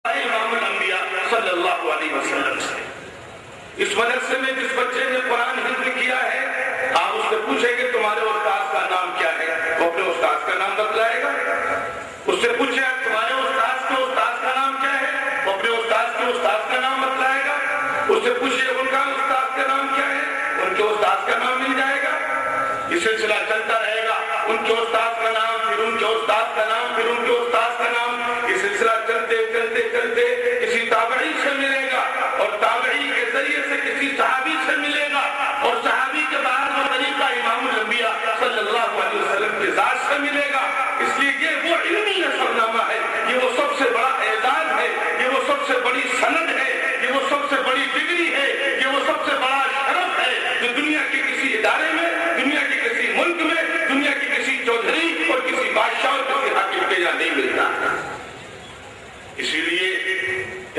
امام الانبیاء صلی اللہ علیہ وسلم سے۔ اس مدرسے میں جس بچے نے قرآن حفظ کیا ہے، آپ اس سے پوچھیں کہ تمہارے استاد کا نام کیا ہے، وہ اپنے استاد کا نام بتلائے گا۔ اس سے پوچھیں تمہارے استاد کے استاد کا نام کیا ہے، وہ اپنے استاد کے استاد کا نام بتلائے گا۔ اس سے پوچھیں ان کا استاد کا نام کیا ہے، ان کے استاد کا نام مل جائے گا۔ یہ سلسلہ چلتا رہے گا، ان کے استاد کا نام، پھر ان کے استاد کا نام، پھر ان کے استاد کا نام۔ یہ سلسلہ چلتے چلتے چلتے کسی تابعی سے ملے گا، اور تابعی کے ذریعے سے کسی صحابی سے ملے گا، اور صحابی کے بعد وہ طریقہ امام الانبیاء صلی اللہ علیہ وسلم کے ذات سے ملے گا۔ اس لیے یہ وہ علمی نسب نامہ ہے، یہ وہ سب سے بڑا اعزاز ہے، یہ وہ سب سے بڑی سند ہے، یہ وہ سب سے بڑی ڈگری ہے، یہ وہ سب سے بڑا شرف ہے جو دنیا کے کسی ادارے میں، دنیا کے کسی ملک میں، دنیا کے کسی چودھری اور کسی بادشاہ اور کسی حاکم کے یہاں نہیں ملتا۔ اسی لیے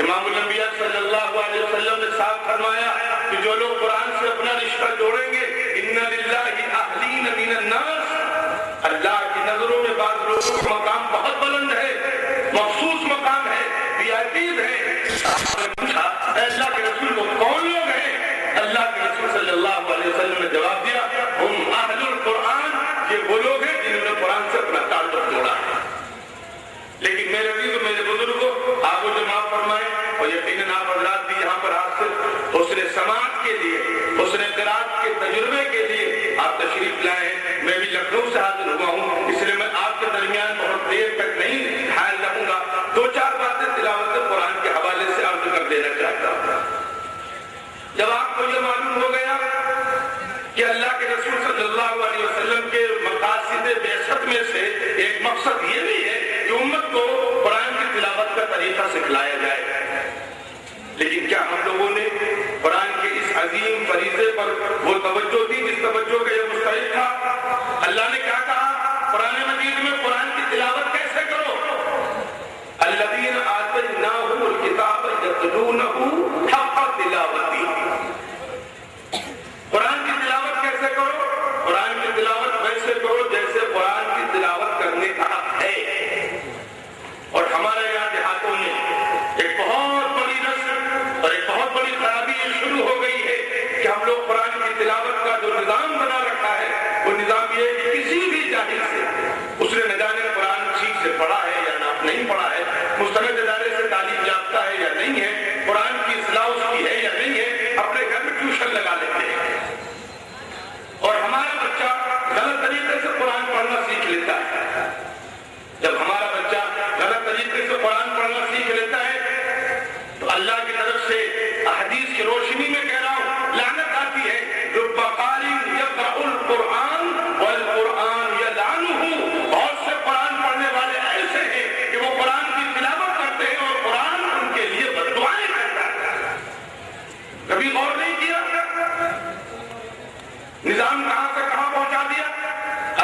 امام الانبیاء صلی اللہ علیہ وسلم نے صاف فرمایا کہ جو لوگ قرآن سے اپنا رشتہ جوڑیں گے، ان للہ اہلین من الناس، اللہ کی نظروں میں بعض لوگوں کا مقام بہت بلند ہے، مخصوص مقام ہے، وی آئی پیز ہے۔ پوچھا اے اللہ کے رسول کو کون لوگ ہیں؟ اللہ کے رسول صلی اللہ علیہ وسلم نے جواب دیا، ہم اہل القرآن، یہ وہ لوگ ہیں جنہوں نے قرآن سے اپنا تعلق جوڑا ہے۔ لیکن میرے عزیز و میرے بزرگوں، آپ مجھے معاف فرمائیں، اور یقیناً آپ حضرات بھی یہاں پر حاصل حسن سماعت کے لیے، حسن قرات کے تجربے کے لیے آپ تشریف لائے ہیں۔ میں بھی لکھنؤ سے حاضر ہوا ہوں، اس لیے میں آپ کے درمیان بہت دیر تک نہیں حائل رہوں گا، دو چار باتیں تلاوت قرآن کے حوالے سے عرض کر دینا چاہتا ہوں۔ جب آپ کو یہ معلوم ہو گیا کہ اللہ کے رسول صلی اللہ علیہ وسلم کے مقاصد بعثت میں سے ایک مقصد یہ بھی ہے کہ امت کو قرآن کی تلاوت کا طریقہ سکھلایا جائے، لیکن کیا ہم لوگوں نے قرآن کے اس عظیم فریضے پر وہ توجہ دی جس توجہ کا یہ مستحق تھا؟ اللہ نے کیا کہا قرآن مجید میں قرآن کی تلاوت کیسے کرو؟ الذین آتیناہم الکتاب یتلونہ حق تلاوتہ۔ قرآن کی تلاوت کیسے کرو؟ قرآن کی تلاوت ویسے کرو جیسے قرآن کی تلاوت کرنے کا حق ہے۔ اور ہمارے یہاں دیہاتوں میں ایک بہت بڑی رسم اور ایک بہت بڑی خرابی یہ شروع ہو گئی ہے کہ ہم لوگ قرآن کی تلاوت کا جو نظام بنا رکھا ہے وہ نظام یہ ہے کہ کسی بھی جاہل سے، اس نے نہ جانے قرآن ٹھیک سے پڑھا ہے یا نہیں پڑھا ہے، مستند ادارے سے تعلیم یافتہ ہے یا نہیں ہے، قرآن کی اصلاح اس کی ہے یا نہیں ہے، اپنے گھر میں ٹیوشن لگا لیتے ہیں، اور ہمارا بچہ غلط طریقے سے قرآن پڑھنا سیکھ لیتا ہے۔ جب ہمارا بچہ غلط طریقے سے قرآن پڑھنا سیکھ لیتا ہے تو اللہ کی طرف سے احادیث کی روشنی میں کہہ رہا ہوں لعنت آتی ہے۔ رب قاری یقرأ القرآن والقرآن یلعنہ، بہت سے قرآن پڑھنے والے ایسے ہیں کہ وہ قرآن کی تلاوت کرتے ہیں اور قرآن ان کے لیے بد دعائیں کرتا ہے۔ کبھی غور نہیں کیا نظام کہاں سے کہاں پہنچا دیا؟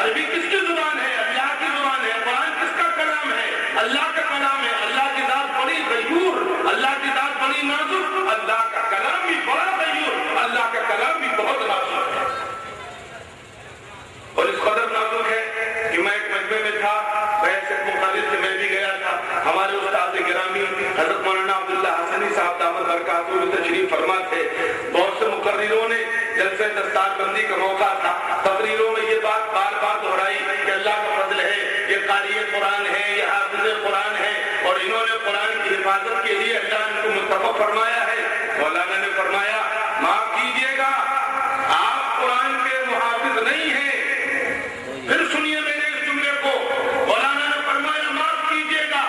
عربی کس کی زبان ہے؟ اللہ کی زبان ہے۔ قرآن کس کا کلام ہے؟ اللہ کا کلام ہے۔ اللہ کی ذات بڑی غیور، اللہ کی ذات بڑی نازک، اللہ کا کلام بھی بڑا غیور، اللہ کا کلام بھی بہت نازک ہے، اور اس قدر نازک ہے کہ میں ایک مجمع میں تھا، بحث مخالف سے میں بھی گیا تھا، ہمارے استاد گرامی حضرت مولانا عبداللہ حسنی صاحب دامت برکاتہ تشریف فرما تھے۔ بہت سے مقرروں نے جلسہ دستار بندی کا موقع تھا، تقریروں میں یہ بات بار بار دہرائی کہ اللہ کا فضل ہے، یہ قاری قرآن ہے، یہ حافظ قرآن ہے، اور انہوں نے قرآن کی حفاظت کے لیے اللہ ان کو متفق فرمایا ہے۔ مولانا نے فرمایا معاف کیجیے گا، آپ قرآن کے محافظ نہیں ہیں۔ پھر سنیے میرے اس جملے کو، مولانا نے فرمایا معاف کیجیے گا،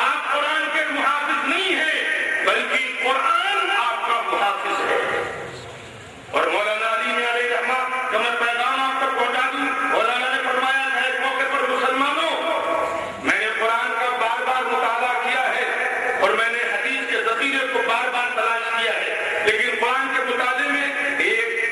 آپ قرآن کے محافظ نہیں ہیں بلکہ قرآن آپ کا محافظ ہے۔ اور مولانا علی میں علیہ رحمہ کہ میں پیغام آپ تک پہنچا دوں، مولانا نے فرمایا تھا ایک موقع پر مسلمانوں، میں نے قرآن کا بار بار مطالعہ کیا ہے اور میں نے حدیث کے ذخیرے کو بار بار تلاش کیا ہے، لیکن قرآن کے مطالعے میں ایک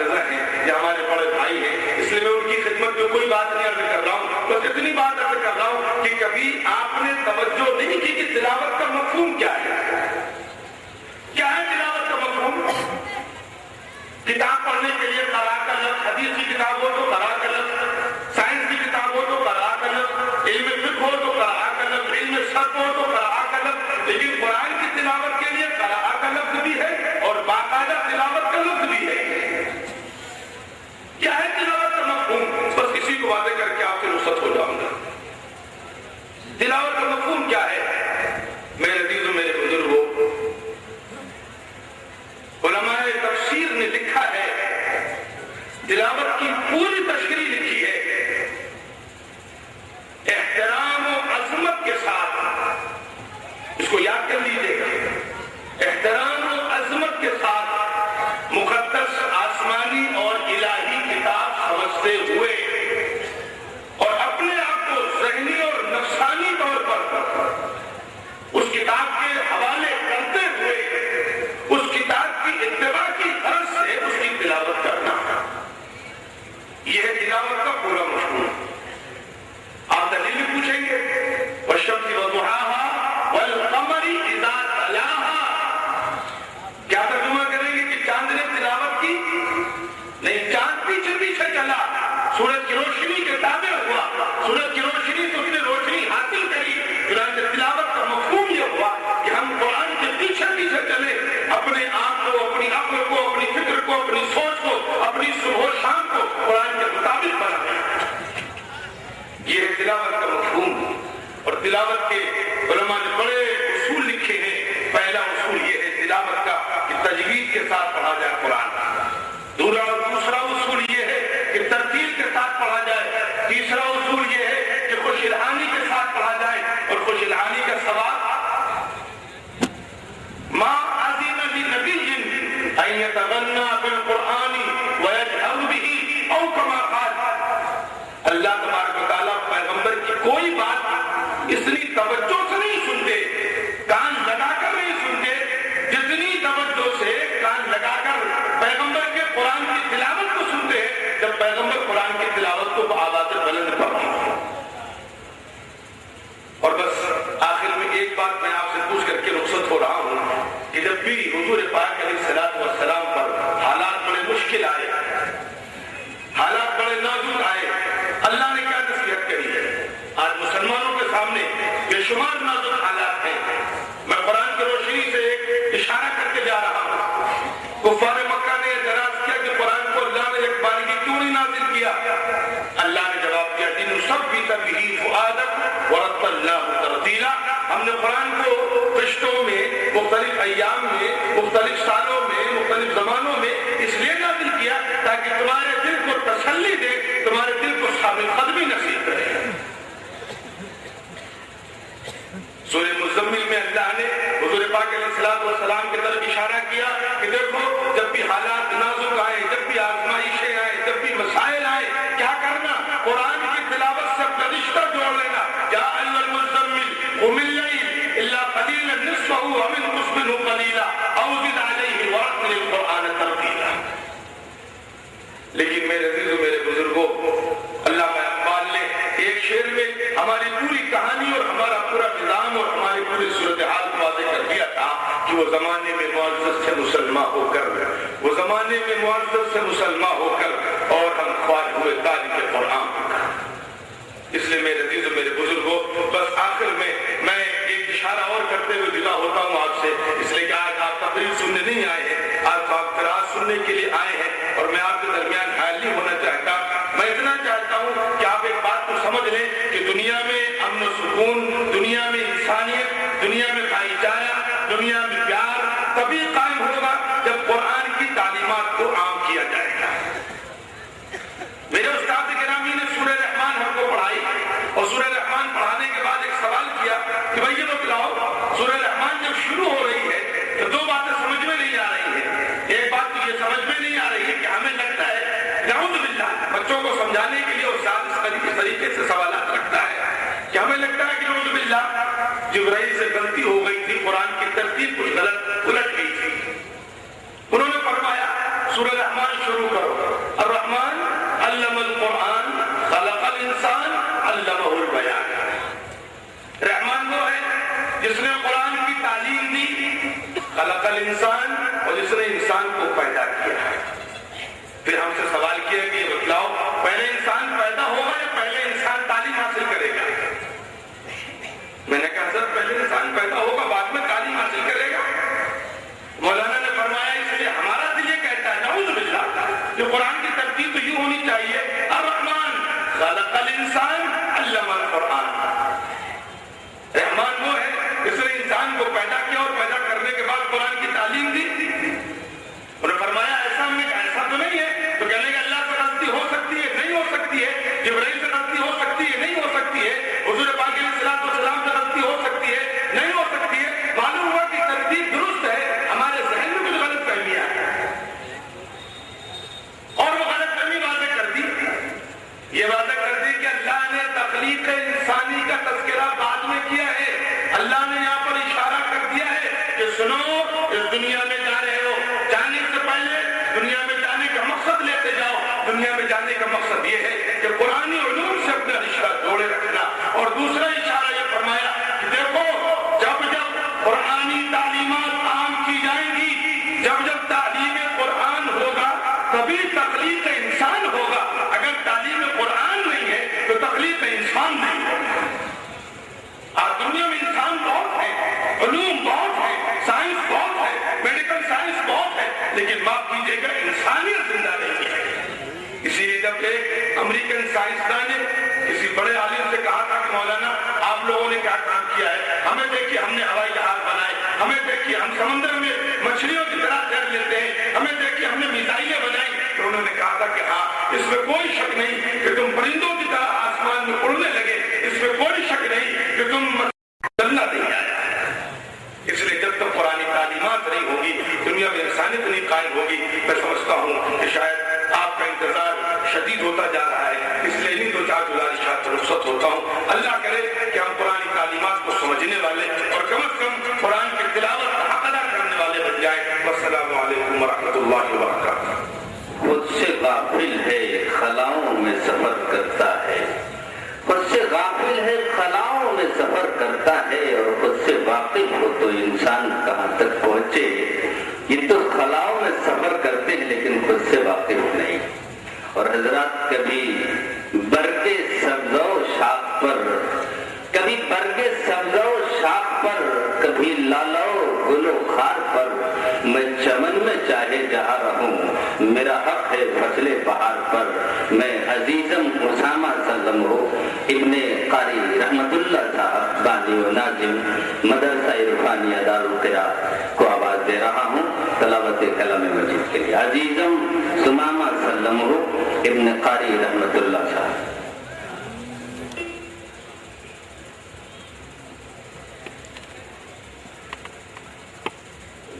اساتذہ ہیں یا ہمارے بڑے بھائی ہیں، اس لیے میں ان کی خدمت میں کوئی بات نہیں عرض کر رہا ہوں، بس اتنی بات عرض کر رہا ہوں کہ کبھی آپ نے توجہ نہیں کی کہ تلاوت کا مفہوم کیا ہے؟ کیا ہے تلاوت کا مفہوم؟ کتاب پڑھنے کے لیے قرأ کا لفظ، حدیث کی کتاب ہو تو قرأ کا لفظ، سائنس کی کتاب ہو تو قرأ کا لفظ، علم فقہ ہو تو قرأ کا لفظ، علم صرف ہو تو قرأ کا لفظ، لیکن قرآن کی تلاوت کے لیے قرأ کا لفظ بھی ہے اور باقاعدہ تلاوت کا لفظ بھی ہے۔ کیا ہے تلاوت کا مفہوم؟ بس اسی کو واضح کر کے آپ سے رخصت ہو جاؤں گا۔ تلاوت کا مفہوم کیا ہے؟ میرے عزیزوں، میرے بزرگوں، علماء تفسیر نے لکھا ہے، تلاوت کی پوری تشریح لکھی ہے، احترام و عظمت کے ساتھ، اس کو یاد کر لیجیے گا، احترام و عظمت کے ساتھ مقدس آسمانی اور الہی کتاب سمجھتے ہوئے اور اپنے آپ کو ذہنی اور نفسانی طور پر اس کتاب کے حوالے کرتے ہوئے اس کتاب کی اتباع کی غرض سے اس کی تلاوت کرنا، یہ ہے تلاوت کا پورا مفہوم۔ آپ دلیل پوچھیں گے، والشمس وضحاها والقمر اذا تلاها، کیا ترجمہ کریں گے کہ چاند نے تلاوت کی؟ نہیں، چاند پیچھے پیچھے چلا، سورج کی روشنی کے تابع ہوا، سورج کی روشنی تو اس نے روشنی حاصل کری، چنانچہ تلاوت کا مفہوم یہ ہوا کہ ہم قرآن کے پیچھے پیچھے چلے، اپنے آپ کو، اپنی عقل کو، اپنی فکر کو، اپنی سوچ کو، اپنی صبح و شام کو قرآن کے مطابق بنائیں۔ یہ ہے تلاوت کا مفہوم، اور تلاوت کے علماء نے بڑے اصول لکھے ہیں۔ پہلا اصول یہ ہے تلاوت کا کہ تجوید کے ساتھ پڑھا جائے قرآن، دوسرا اصول یہ ہے کہ ترتیل کے ساتھ پڑھا جائے، تیسرا اصول یہ ہے کہ خوش الحانی کے ساتھ پڑھا جائے، اور خوش الحانی کا ثواب ما عظیم لنبی ان یتغنى بالقرآن ویجہر به او کما قال، اللہ تبارک و تعالیٰ پیغمبر کی کوئی بات اتنی توجہ سے نہیں سنتے، کان لگا کر نہیں سنتے، جتنی توجہ سے کان لگا کر پیغمبر کے قرآن کی تلاوت کو سنتے ہیں جب پیغمبر قرآن کی تلاوت کو بآواز بلند پڑھتے ہیں۔ اور بس آخر میں ایک بات میں آپ سے پوچھ کر کے رخصت ہو رہا ہوں کہ جب بھی حضور پاک علیہ الصلوۃ والسلام پر حالات بڑے مشکل آئے، حالات بڑے نازک آئے، اللہ نے کیا نصیحت کری ہے؟ آج مسلمانوں کے سامنے بے شمار نازک حالات ہیں، میں قرآن کی روشنی سے ایک اشارہ کر کے جا رہا ہوں۔ کفار مکہ نے اعتراض کیا کہ قرآن کو اللہ نے ایک بارگی کیوں نہیں نازل کیا؟ اللہ نے جواب دیا، لنثبت به فؤادک ورتلناه ترتیلا، ہم نے قرآن کو فرشتوں میں، مختلف ایام میں، مختلف سالوں میں، مختلف زمانوں میں اس لیے نازل کیا تاکہ تمہارے دل کو تسلی دے، تمہارے دل کو ثابت قدمی نصیب کرے۔ سورہ مزمل میں اللہ نے حضور پاک علیہ الصلوۃ والسلام کی طرف اشارہ کیا کہ دیکھو جب بھی حالات نازک آئے، جب بھی آزمائشیں آئے، جب بھی مسائل آئے، کیا کرنا؟ قرآن کی تلاوت سے اپنا رشتہ جوڑ لینا۔ یا ایھا المزمل قم اللیل الا قلیلا نصفہ او انقص منہ قلیلا او زد علیہ ورتل القرآن ترتیلا۔ لیکن میرے عزیزوں، میرے بزرگوں، علامہ اقبال نے ایک شعر میں ہماری پوری کہانی اور ہمارا پورا نظام اور ہماری پوری صورتحال واضح کر دیا تھا کہ وہ زمانے میں معزز سے مسلمان ہو کر، وہ زمانے میں معزز سے مسلمان ہو کر اور ہم خواہ ہوئے تارک قرآن۔ اس لیے میرے عزیزوں، میرے بزرگوں، بس آخر میں ایک اشارہ اور کرتے ہوئے جدا ہوتا ہوں آپ سے، اس لیے کہ آج آپ تقریر سننے نہیں آئے ہیں، آج آپ قرآن سننے کے لیے آئے ہیں، اور میں آپ کے درمیان حائل نہیں ہونا چاہتا۔ میں اتنا چاہتا ہوں کہ آپ ایک بات کو سمجھ لیں کہ دنیا میں امن و سکون، دنیا میں انسانیت، دنیا میں بھائی چارہ، دنیا میں پیار تبھی قائم ہوگا جب قرآن کی تعلیمات کو عام کیا جائے گا۔ میرے استاد گرامی نے سورہ رحمان ہم کو پڑھائی، اور سورہ رحمان پڑھانے کے بعد ایک سوال کیا کہ بھائی یہ بتلاؤ، سورہ رحمان جب شروع ہو رہی ہے تو دو باتیں سمجھ میں نہیں آ رہی ہیں۔ ایک بات تو یہ سمجھ میں نہیں آ رہی ہے کہ ہمیں لگتا ہے، نعوذ باللہ، بچوں کو سمجھانے کے لیے استاد اس طریقے سے سوالات رکھتا ہے کہ ہمیں لگتا ہے کہ نعوذ باللہ جبرائیل سے غلطی ہو گئی تھی، قرآن کی ترتیب کچھ غلط الٹ گئی تھی۔ انہوں نے فرمایا سورہ رحمان شروع کرو، البیان. رحمان وہ ہے جس نے قرآن کی تعلیم دی، خلق الانسان، اور جس نے انسان کو پیدا کیا. پھر ہم سے سوال کیا کہ یہ بتلاؤ پہلے انسان پیدا ہوگا یا پہلے انسان تعلیم حاصل کرے گا؟ میں نے کہا حضرت پہلے انسان پیدا ہوگا بعد میں تعلیم حاصل کرے گا. مولانا نے فرمایا اس لیے ہمارا دل یہ کہتا ہے نعوذ باللہ کہ قرآن کی ترتیب تو یوں ہونی چاہیے الرحمن خلق الانسان علم القرآن. رحمان وہ ہے جس نے انسان کو پیدا کیا اور پیدا کرنے کے بعد قرآن کی تعلیم دی. انہوں نے فرمایا ایسا ہم نے کہا ایسا تو نہیں ہے. تو کہنے کہ اللہ سے غلطی ہو سکتی ہے نہیں ہو سکتی ہے، جبرائیل سے غلطی ہو سکتی ہے نہیں ہو سکتی ہے، حضور پاک علیہ الصلوۃ والسلام سے غلطی ہو سکتی ہے نہیں ہو سکتی ہے. معلوم ہوا کہ ترتیب درست ہے، ہمارے ذہن میں کچھ غلط فہمیاں ہیں اور وہ غلط فہمی واضح کر دی. یہ واضح کر دی کہ اللہ نے تخلیق انسانی کا تذکرہ بعد میں کیا ہے. اللہ نے یہاں پر اشارہ کر دیا ہے کہ سنو اس دنیا میں جا رہے ہو، جانے سے پہلے دنیا میں جانے کا مقصد لیتے جاؤ. دنیا میں جانے کا مقصد یہ ہے کہ قرآنی علوم سے اپنا رشتہ جوڑے رکھنا. اور دوسرا اشارہ یہ فرمایا کہ دیکھو جب جب قرآنی تعلیمات عام کی جائیں گی، جب جب تعلیم قرآن ہوگا تبھی تخلیق انسان ہوگا. اگر تعلیم قرآن نہیں ہے تو تخلیق انسان نہیں ہوگا. آج دنیا میں انسان بہت ہے، علوم بہت ہے، سائنس بہت ہے، میڈیکل سائنس بہت ہے، لیکن معاف کیجیے گا انسانیت زندہ نہیں ہے. اسی لیے جب ایک امریکن سائنسدان نے کسی بڑے عالم سے کہا تھا کہ مولانا آپ لوگوں نے کیا کام کیا ہے، ہمیں دیکھیے ہم نے ہوائی جہاز بنائے، ہمیں دیکھیے ہم سمندر میں مچھلیوں کی طرح تیر لیتے ہیں، ہمیں دیکھیے ہم نے میزائلیں بنائی. تو انہوں نے کہا تھا کہ ہاں اس میں کوئی شک نہیں کہ تم پرندوں کی طرح آسمان میں اڑنے لگے، اس میں کوئی شک نہیں کہ تم چلنا نہیں آیا. اس لیے جب تک قرآن تعلیمات نہیں ہوگی دنیا میں انسانیت نہیں قائم ہوگی. میں سمجھتا ہوں کہ شاید آپ کا انتظار شدید ہوتا جا رہا ہے، اس لیے ان دو چار گزارشات سے رخصت ہوتا ہوں. اللہ کرے کہ ہم قرآن تعلیمات کو سمجھنے والے اور کم از کم قرآن کی تلاوت کا حق ادا کرنے والے بن جائیں. والسلام علیکم ورحمۃ اللہ وبرکاتہ. خود سے غافل ہے خلاؤں میں سفر کرتا ہے، خود سے غافل ہے خلاؤں میں سفر کرتا ہے، اور خود سے واقف ہو تو انسان کہاں تک پہنچے. یہ تو خلاؤں میں سفر کرتے ہیں لیکن خود سے واقف نہیں. اور حضرات کبھی برگے سبزہ و شاخ پر، کبھی برگے سبزہ و شاخ پر، کبھی لالو گل و خار پر، میں چمن میں چاہے جہاں رہوں میرا حق ہے فصل بہار پر. میں عزیزم اسامہ سلم ہو ابن قاری رحمت اللہ صاحب بانی و ناظم مدرسہ عرفانیہ دارالقراءت کو آواز دے رہا ہوں تلاوت کلام مجید کے لیے. عزیزم سمامہ سلم ہو ابن قاری رحمت اللہ صاحب.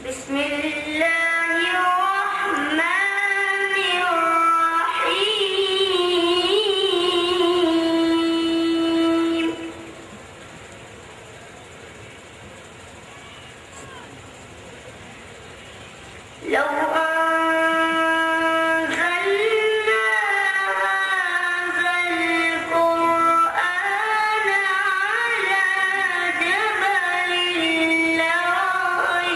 بسم اللہ الرحمن الرحیم. لو أنزلنا هذا القرآن على جبل لرأيته